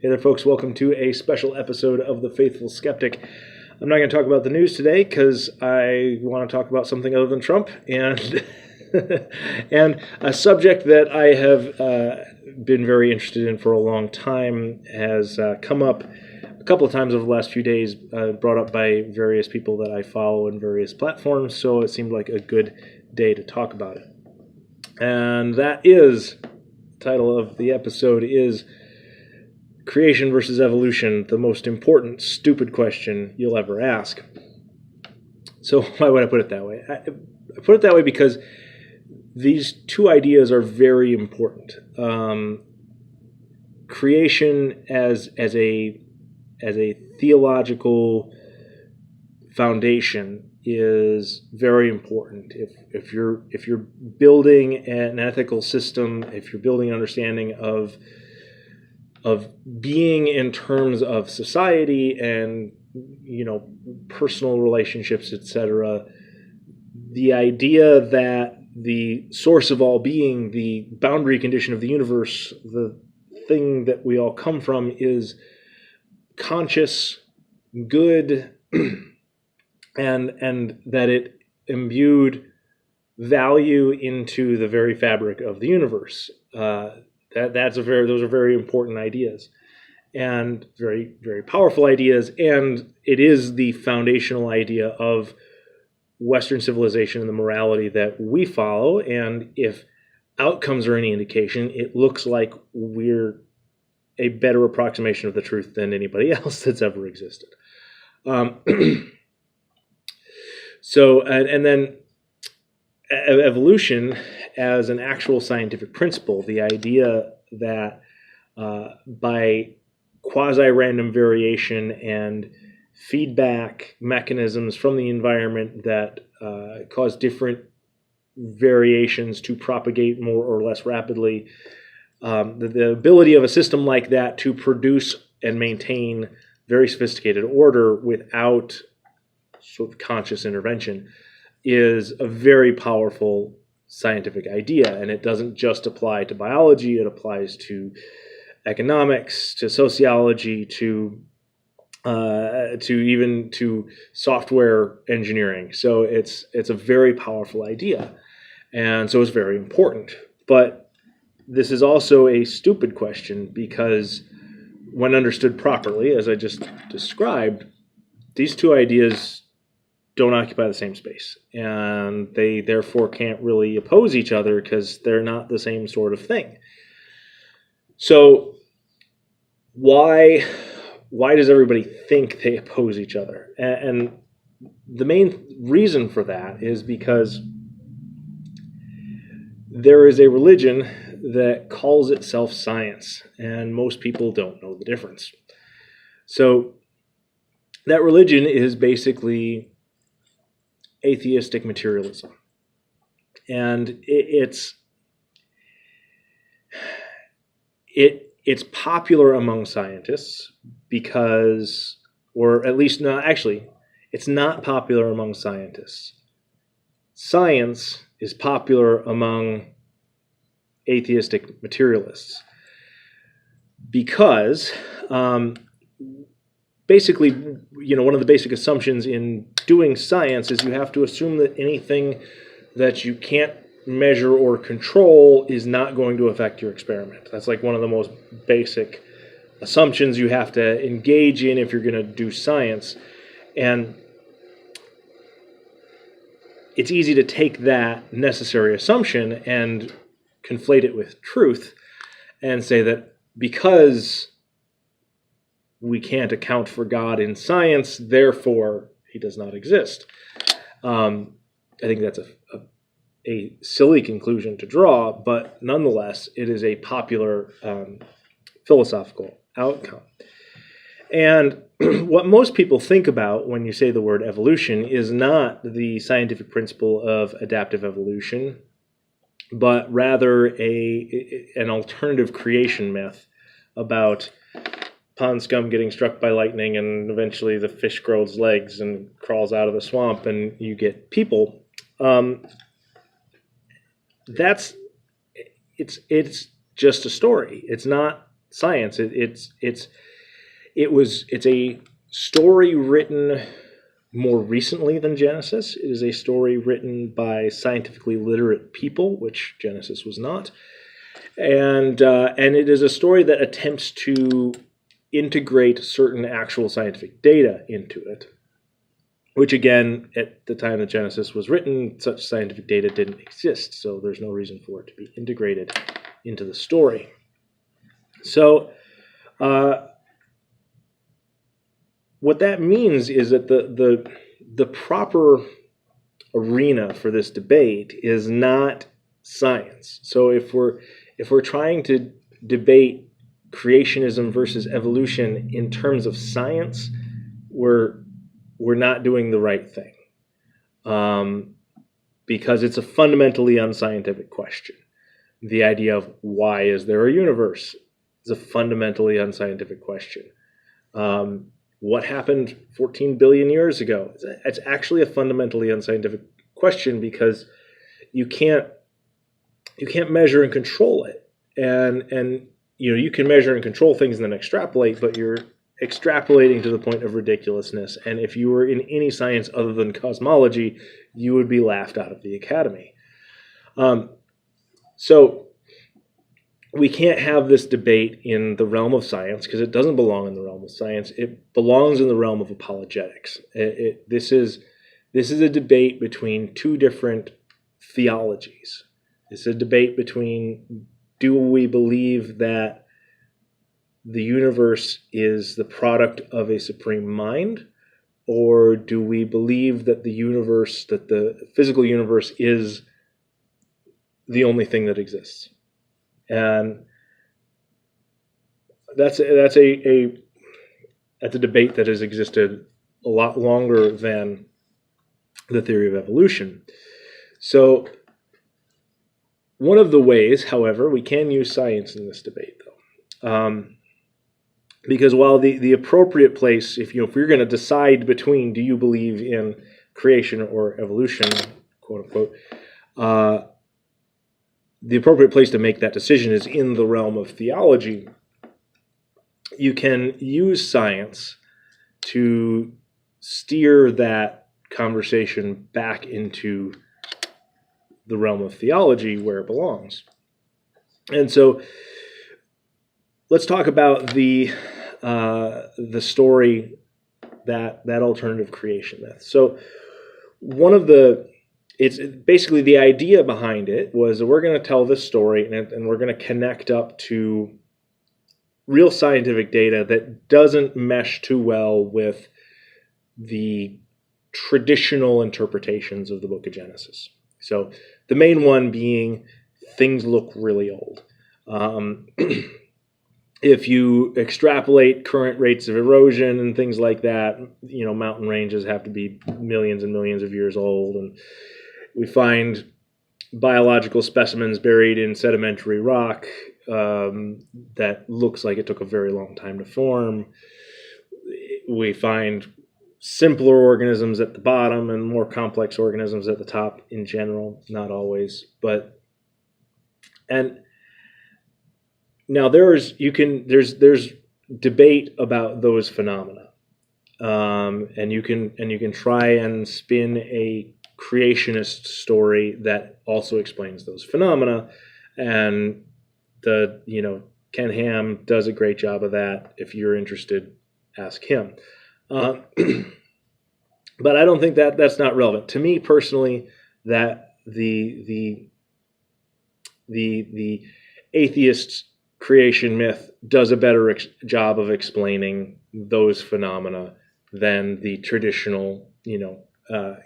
Hey there, folks. Welcome to a special episode of The Faithful Skeptic. I'm not going to talk about the news today because I want to talk about something other than Trump and and a subject that I have been very interested in for a long time has come up a couple of times over the last few days, brought up by various people that I follow in various platforms, so it seemed like a good day to talk about it. And that is, the title of the episode is Creation versus Evolution, the most important stupid question you'll ever ask. So why would I put it that way? I put it that way because these two ideas are very important. Creation as a theological foundation is very important. If you're building an ethical system, if you're building an understanding of being in terms of society and personal relationships, etc., the idea that the source of all being, the boundary condition of the universe, the thing that we all come from, is conscious, good, and that it imbued value into the very fabric of the universe. Those are very important ideas, and very, very powerful ideas, and it is the foundational idea of Western civilization and the morality that we follow. And if outcomes are any indication, it looks like we're a better approximation of the truth than anybody else that's ever existed. And then evolution as an actual scientific principle, the idea that by quasi-random variation and feedback mechanisms from the environment that cause different variations to propagate more or less rapidly, the ability of a system like that to produce and maintain very sophisticated order without sort of conscious intervention is a very powerful scientific idea. And it doesn't just apply to biology, it applies to economics, to sociology, to even to software engineering. So it's a very powerful idea, and so it's very important. But this is also a stupid question because when understood properly, as I just described, these two ideas don't occupy the same space, and they therefore can't really oppose each other because they're not the same sort of thing. So why does everybody think they oppose each other? And the main reason for that is because there is a religion that calls itself science, and most people don't know the difference. So that religion is basically atheistic materialism. And it's popular among scientists because, or at least not, actually, it's not popular among scientists. Science is popular among atheistic materialists because basically, one of the basic assumptions in doing science is you have to assume that anything that you can't measure or control is not going to affect your experiment. That's like one of the most basic assumptions you have to engage in if you're going to do science. And it's easy to take that necessary assumption and conflate it with truth and say that because we can't account for God in science, therefore he does not exist. I think that's a silly conclusion to draw, but nonetheless, it is a popular philosophical outcome. And what most people think about when you say the word evolution is not the scientific principle of adaptive evolution, but rather an alternative creation myth about pond scum getting struck by lightning, and eventually the fish grows legs and crawls out of the swamp, and you get people. It's just a story. It's not science. It's a story written more recently than Genesis. It is a story written by scientifically literate people, which Genesis was not, and it is a story that attempts to integrate certain actual scientific data into it, which again, at the time that Genesis was written, such scientific data didn't exist, so there's no reason for it to be integrated into the story. So what that means is that the proper arena for this debate is not science. So if we're trying to debate creationism versus evolution in terms of science, we're not doing the right thing, because it's a fundamentally unscientific question. The idea of why is there a universe is a fundamentally unscientific question. What happened 14 billion years ago? It's actually a fundamentally unscientific question, because you can't measure and control it, and you can measure and control things and then extrapolate, but you're extrapolating to the point of ridiculousness. And if you were in any science other than cosmology, you would be laughed out of the academy. So we can't have this debate in the realm of science, because it doesn't belong in the realm of science. It belongs in the realm of apologetics. This is a debate between two different theologies. It's a debate between, do we believe that the universe is the product of a supreme mind, or do we believe that the physical universe is the only thing that exists? And that's a debate that has existed a lot longer than the theory of evolution. So one of the ways, however, we can use science in this debate, though, because while the appropriate place, if you're going to decide between, do you believe in creation or evolution, quote unquote, the appropriate place to make that decision is in the realm of theology. You can use science to steer that conversation back into the realm of theology where it belongs. And so let's talk about the story, that alternative creation myth. So it's basically the idea behind it was that we're going to tell this story and we're going to connect up to real scientific data that doesn't mesh too well with the traditional interpretations of the book of Genesis. So the main one being things look really old. If you extrapolate current rates of erosion and things like that, mountain ranges have to be millions and millions of years old, and we find biological specimens buried in sedimentary rock that looks like it took a very long time to form. We find simpler organisms at the bottom and more complex organisms at the top in general, not always, and now there's debate about those phenomena, and you can try and spin a creationist story that also explains those phenomena, and Ken Ham does a great job of that. If you're interested, ask him. But I don't think that's not relevant to me personally. That the atheist creation myth does a better job of explaining those phenomena than the traditional,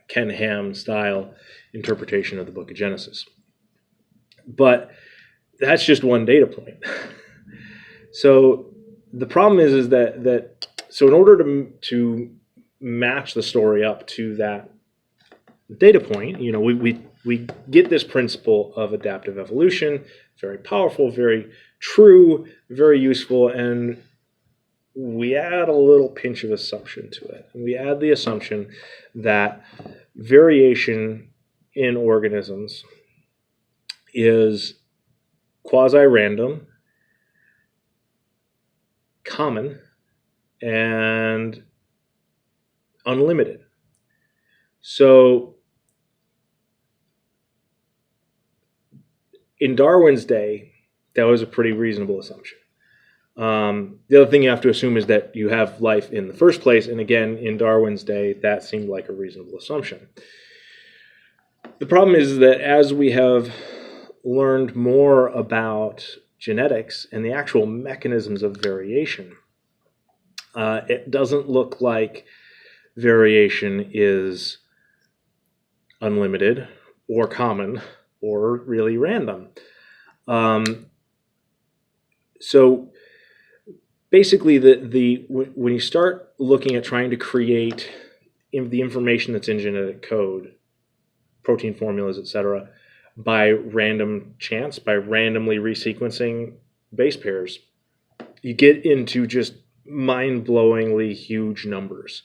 Ken Ham style interpretation of the book of Genesis. But that's just one data point. So the problem is that so in order to match the story up to that data point, we get this principle of adaptive evolution, very powerful, very true, very useful, and we add a little pinch of assumption to it. And we add the assumption that variation in organisms is quasi-random, common, and unlimited. So in Darwin's day, that was a pretty reasonable assumption. The other thing you have to assume is that you have life in the first place. And again, in Darwin's day, that seemed like a reasonable assumption. The problem is that as we have learned more about genetics and the actual mechanisms of variation, it doesn't look like variation is unlimited or common or really random. So basically, when you start looking at trying to create the information that's in genetic code, protein formulas, etc., by random chance, by randomly resequencing base pairs, you get into just mind-blowingly huge numbers.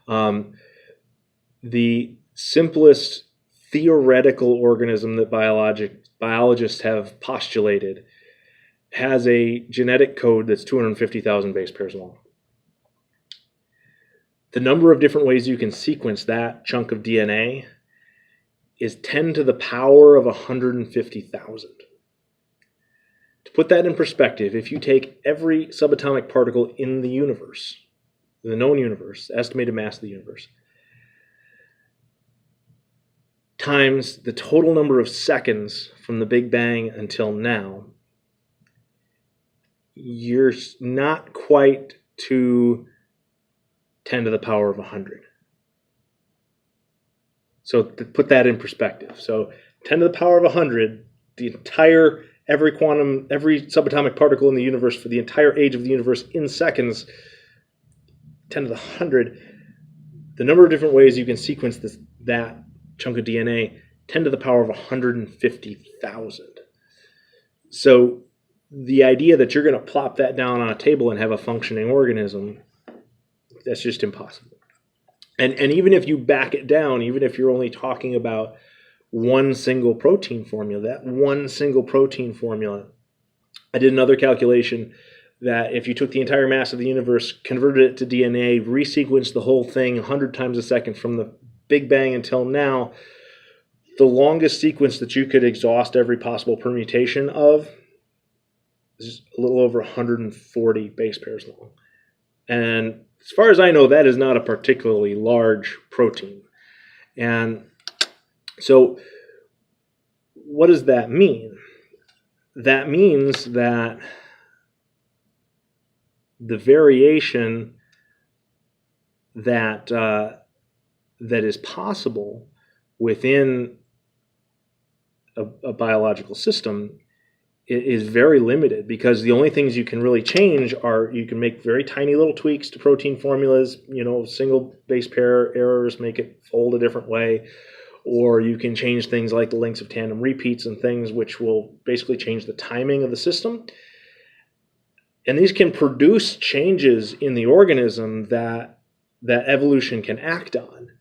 The simplest theoretical organism that biologists have postulated has a genetic code that's 250,000 base pairs long. The number of different ways you can sequence that chunk of DNA is 10 to the power of 150,000. To put that in perspective, if you take every subatomic particle in the universe, the known universe, estimated mass of the universe, times the total number of seconds from the Big Bang until now, you're not quite to 10 to the power of 100. So to put that in perspective, so 10 to the power of 100, every subatomic particle in the universe for the entire age of the universe in seconds, 10 to the 100, the number of different ways you can sequence that chunk of DNA, 10 to the power of 150,000. So the idea that you're going to plop that down on a table and have a functioning organism, that's just impossible. And even if you back it down, even if you're only talking about one single protein formula, that one single protein formula, I did another calculation that if you took the entire mass of the universe, converted it to DNA, resequenced the whole thing 100 times a second from the Big Bang until now, the longest sequence that you could exhaust every possible permutation of is a little over 140 base pairs long. And as far as I know, that is not a particularly large protein. And so what does that mean? That means that the variation that is possible within a biological system is very limited, because the only things you can really change are you can make very tiny little tweaks to protein formulas, single base pair errors, make it fold a different way, or you can change things like the lengths of tandem repeats and things which will basically change the timing of the system. And these can produce changes in the organism that evolution can act on.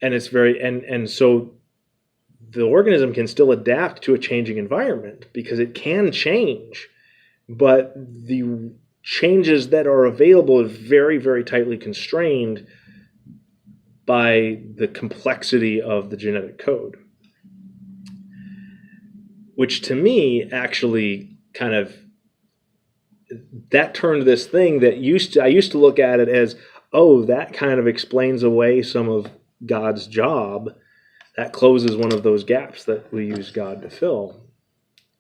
And it's so the organism can still adapt to a changing environment because it can change, but the changes that are available are very, very tightly constrained by the complexity of the genetic code, which to me actually that turned this thing that I used to look at it as, oh, that kind of explains away some of God's job. That closes one of those gaps that we use God to fill.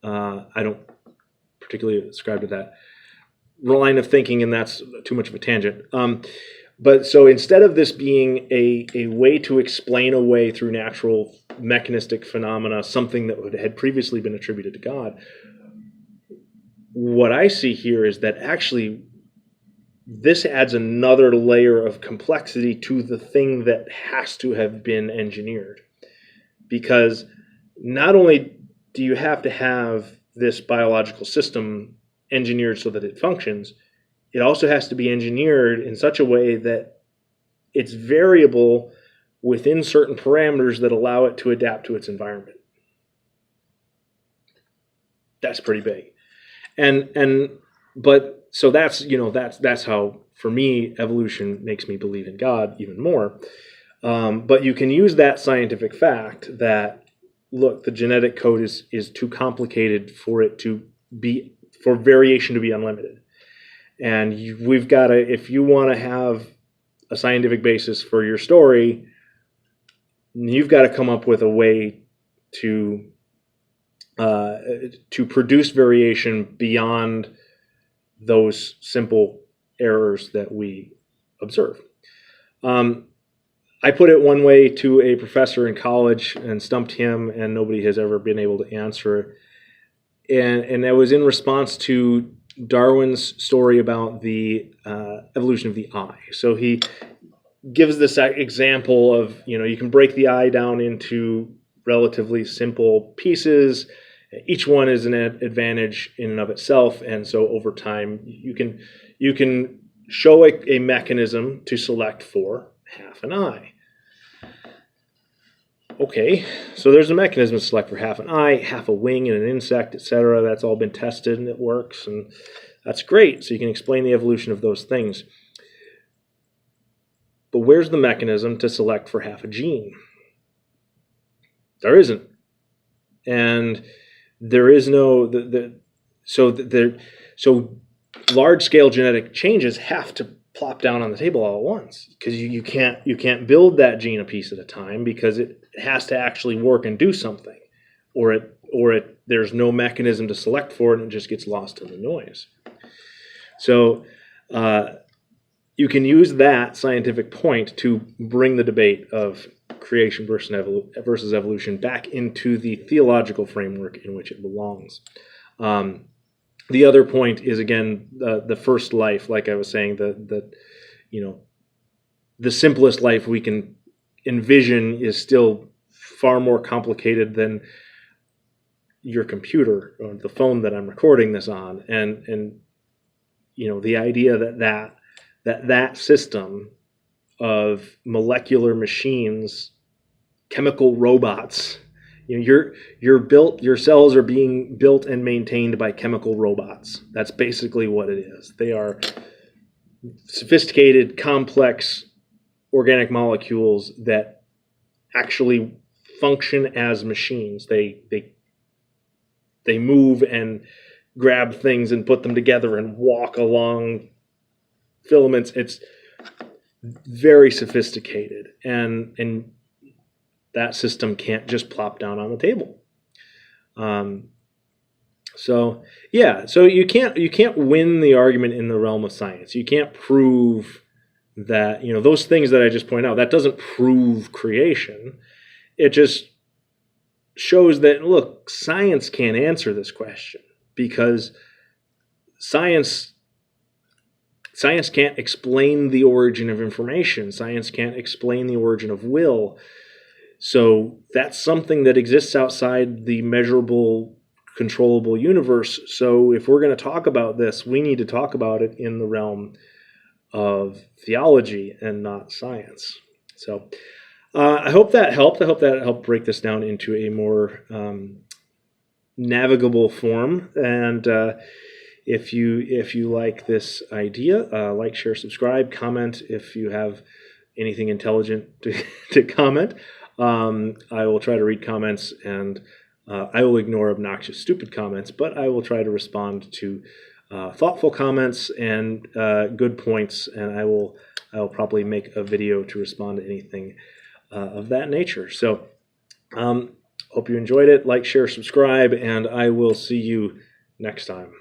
I don't particularly ascribe to that line of thinking, and that's too much of a tangent. But so instead of this being a way to explain away through natural mechanistic phenomena something that had previously been attributed to God, what I see here is that actually this adds another layer of complexity to the thing that has to have been engineered. Because not only do you have to have this biological system engineered so that it functions, it also has to be engineered in such a way that it's variable within certain parameters that allow it to adapt to its environment. That's pretty big. And but so that's how, for me, evolution makes me believe in God even more. But you can use that scientific fact that, look, the genetic code is too complicated for variation to be unlimited. And we've got to, if you want to have a scientific basis for your story, you've got to come up with a way to produce variation beyond those simple errors that we observe. I put it one way to a professor in college and stumped him, and nobody has ever been able to answer it. And that was in response to Darwin's story about the evolution of the eye. So he gives this example of, you can break the eye down into relatively simple pieces. Each one is an advantage in and of itself, and so over time you can show a mechanism to select for half an eye. Okay, so there's a mechanism to select for half an eye, half a wing in an insect, etc. That's all been tested and it works, and that's great. So you can explain the evolution of those things. But where's the mechanism to select for half a gene? There isn't. And there is no so large-scale genetic changes have to plop down on the table all at once, because you can't build that gene a piece at a time, because it has to actually work and do something, or there's no mechanism to select for it, and it just gets lost in the noise. So you can use that scientific point to bring the debate of creation versus evolution back into the theological framework in which it belongs. The other point is, again, the first life, like I was saying, the simplest life we can envision is still far more complicated than your computer or the phone that I'm recording this on. And the idea that system of molecular machines, chemical robots, your cells are being built and maintained by chemical robots. That's basically what it is. They are sophisticated, complex organic molecules that actually function as machines. They move and grab things and put them together and walk along filaments. It's very sophisticated, and that system can't just plop down on the table. So you can't win the argument in the realm of science. You can't prove that, those things that I just pointed out, that doesn't prove creation. It just shows that, look, science can't answer this question, because science can't explain the origin of information. Science can't explain the origin of will. So that's something that exists outside the measurable, controllable universe. So if we're going to talk about this, we need to talk about it in the realm of theology and not science. So I hope that helped. I hope that helped break this down into a more navigable form. And if you like this idea, like, share, subscribe, comment if you have anything intelligent to comment. I will try to read comments, and I will ignore obnoxious, stupid comments, but I will try to respond to thoughtful comments and good points, and I will probably make a video to respond to anything of that nature. So hope you enjoyed it. Like, share, subscribe, and I will see you next time.